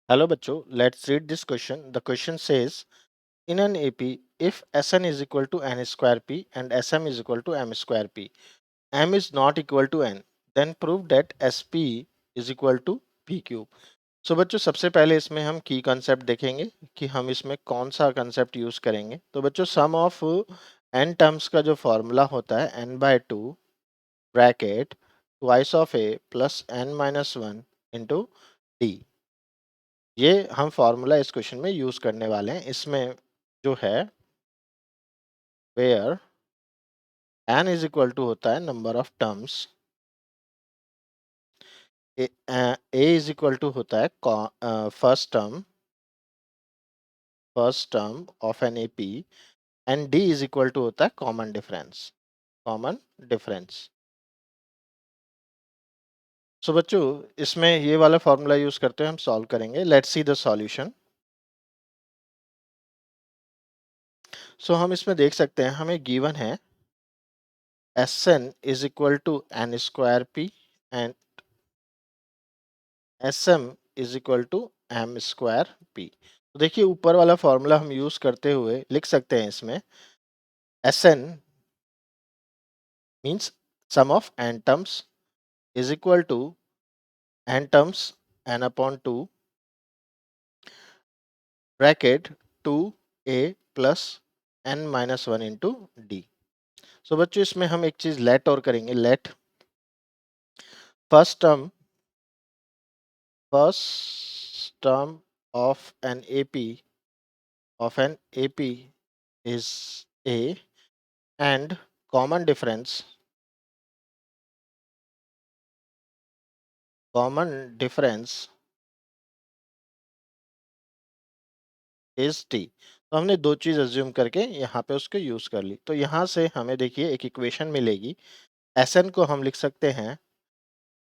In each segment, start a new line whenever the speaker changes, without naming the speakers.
Hello बच्चों, let's read this question. The question says, in an AP, if Sn is equal to n square p and Sm is equal to m square p, m is not equal to n, then prove that Sp is equal to p cube. So बच्चों सबसे पहले इसमें हम की concept देखेंगे कि हम इसमें कौन सा कंसेप्ट यूज करेंगे. तो बच्चों सम ऑफ n टर्म्स का जो फॉर्मूला होता है n/2 bracket twice of a plus n minus one into D. ये हम फॉर्मूला इस क्वेश्चन में यूज करने वाले हैं. इसमें जो है where n is equal to होता है number of terms, a is equal to होता है first term of an AP and d is equal to होता है कॉमन डिफरेंस. सो बच्चों इसमें ये वाला फॉर्मूला यूज करते हुए हम सॉल्व करेंगे. Let's see the solution. So हम इसमें देख सकते हैं हमें गिवन है Sn is equal to n square p and Sm is equal to m square p. तो देखिए ऊपर वाला फॉर्मूला हम यूज करते हुए लिख सकते हैं इसमें Sn means sum of n terms is equal to n terms n upon two bracket 2a plus n minus one into d. So बच्चों इसमें हम एक चीज लेट और करेंगे. Let first term of an AP is a and common difference is t. तो हमने दो चीज अज्यूम करके यहाँ पे उसको यूज कर ली. तो यहाँ से हमें देखिए एक इक्वेशन मिलेगी. Sn को हम लिख सकते हैं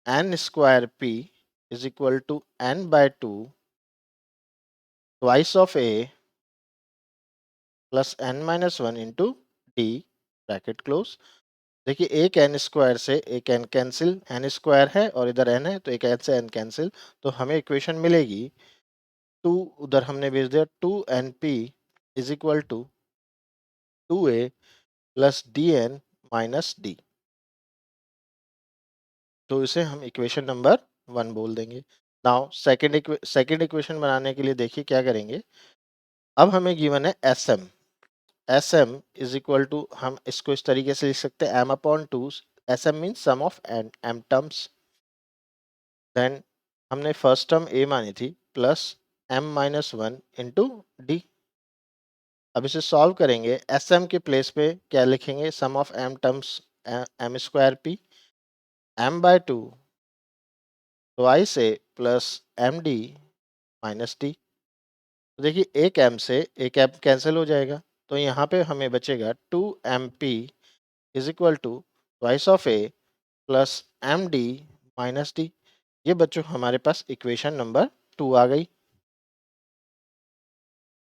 n square p is equal to n/2 twice of a plus n minus one into D bracket close. देखिए एक n स्क्वायर से एक n कैंसिल, n स्क्वायर है और इधर n है तो एक n से n कैंसिल. तो हमें इक्वेशन मिलेगी 2 उधर हमने भेज दिया 2np is equal to 2a plus dn minus D. तो इसे हम इक्वेशन नंबर 1 बोल देंगे. नाउ सेकंड इक्वेशन बनाने के लिए देखिए क्या करेंगे. अब हमें गिवन है sm इज इक्वल टू, हम इसको इस तरीके से लिख सकते हैं m upon two. sm means sum of m terms. Then हमने फर्स्ट टर्म a मानी थी plus m minus one into D. अब इसे सॉल्व करेंगे. sm के प्लेस पे क्या लिखेंगे, sum of m terms m square p m/2 twice a plus M D minus D. तो देखिए एक m से एक m कैंसिल हो जाएगा तो यहाँ पे हमें बचेगा 2mp is equal to twice of a plus M D minus D. ये बच्चों हमारे पास इक्वेशन नंबर 2 आ गई.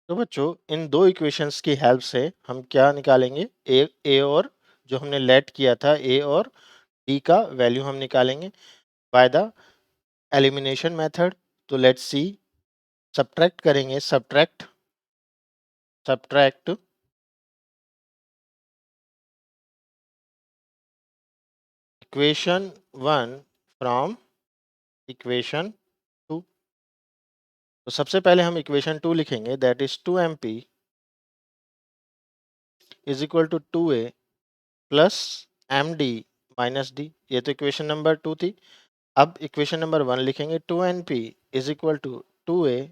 तो बच्चों इन दो इक्वेशंस की हेल्प से हम क्या निकालेंगे, ए और जो हमने लेट किया था ए और डी का वैल्यू हम निकालेंगे बाय द एलिमिनेशन मेथड. तो लेट्स सी. सब्ट्रैक्ट करेंगे. Subtract equation 1 from equation 2. तो सबसे पहले हम इक्वेशन 2 लिखेंगे. That is 2mp is equal to 2a plus M D minus D. ये तो इक्वेशन नंबर 2 थी. अब इक्वेशन नंबर 1 लिखेंगे. 2np is equal to 2a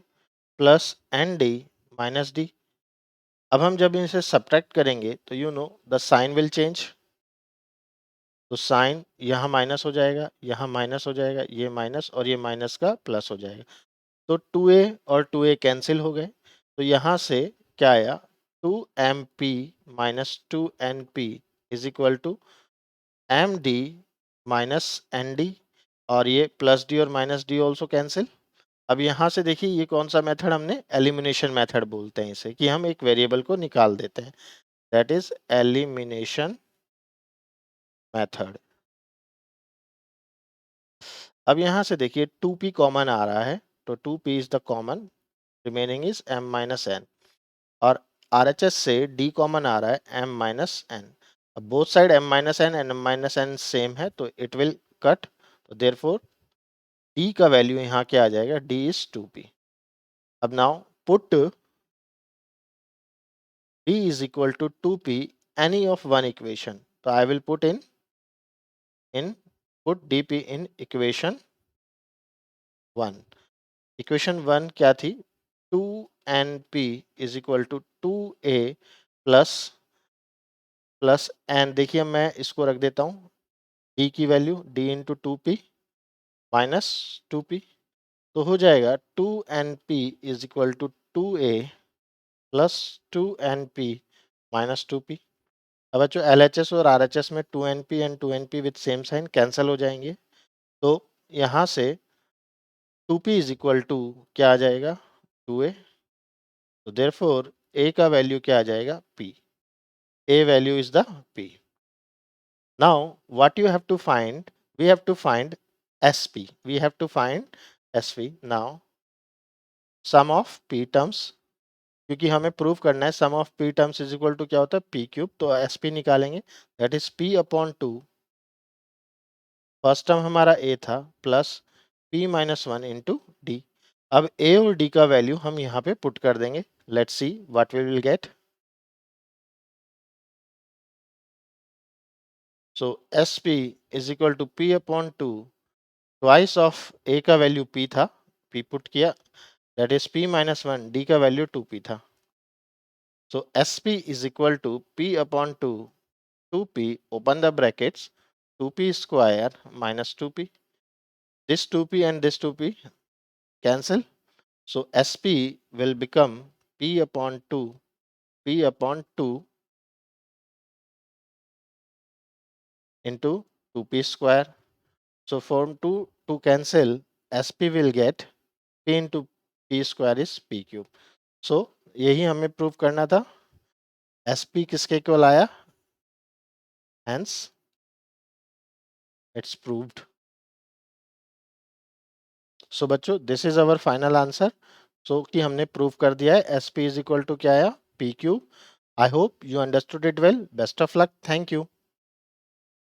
plus N D minus D. अब हम जब इनसे सब्ट्रैक्ट करेंगे तो you know the sign will change. तो साइन यहाँ माइनस हो जाएगा, यहाँ माइनस हो जाएगा, ये माइनस और ये माइनस का प्लस हो जाएगा. तो 2a और 2a कैंसिल हो गए. तो यहाँ से क्या आया, 2mp minus 2np is equal to M D minus N D. और ये प्लस डी और माइनस डी ऑल्सो कैंसिल. अब यहाँ से देखिए ये कौन सा मेथड हमने, एलिमिनेशन मेथड बोलते हैं इसे, कि हम एक वेरिएबल को निकाल देते हैं. That is elimination method. अब यहाँ से देखिए 2p कॉमन आ रहा है तो 2p is the common, remaining is m minus n, और RHS से d कॉमन आ रहा है m माइनस n। अब both side m minus n and m minus n same है तो इट विल कट, तो देयरफॉर d का वैल्यू यहाँ क्या आ जाएगा, d इज 2p। अब now put d is equal to 2p any of one equation, तो I will put put dp in equation 1। Equation 1 क्या थी, 2np is equal to 2a plus plus N, देखिए मैं इसको रख देता हूँ d की value d into 2p minus 2p, तो हो जाएगा 2np is equal to 2a plus 2np minus 2p। अब बच्चों LHS और RHS में 2np and 2np with same sign cancel हो जाएंगे, तो यहाँ से 2p इज इक्वल टू क्या आ जाएगा, 2a, तो देयरफॉर a का वैल्यू क्या आ जाएगा, p, a value is the p। Now what you have to find, we have to find sp, we have to find sp। Now sum of p terms, क्योंकि हमें prove करना है sum of p terms is equal to क्या होता है, p cube, तो sp निकालेंगे, that is p upon 2, first term हमारा a था, plus p minus 1 into D. अब a और d का वैल्यू हम यहाँ पे पुट कर देंगे, let's see what we will get. So sp is equal to p upon 2, twice of a का वैल्यू p था, p पुट किया, that is p minus 1, d का वैल्यू 2p था। So sp is equal to p upon 2, 2p open the brackets, 2p square minus 2p, this 2p and this 2p cancel, so sp will become p upon 2, p upon 2 into 2p square, so from 2 to cancel, sp will get p into p square is p cube। so यही हमें prove करना था, sp किसके equal आया, hence it's proved। So बच्चों this is our final answer, so कि हमने prove कर दिया है sp इज इक्वल टू क्या आया, p cube. I hope you understood it well, best of luck, thank you.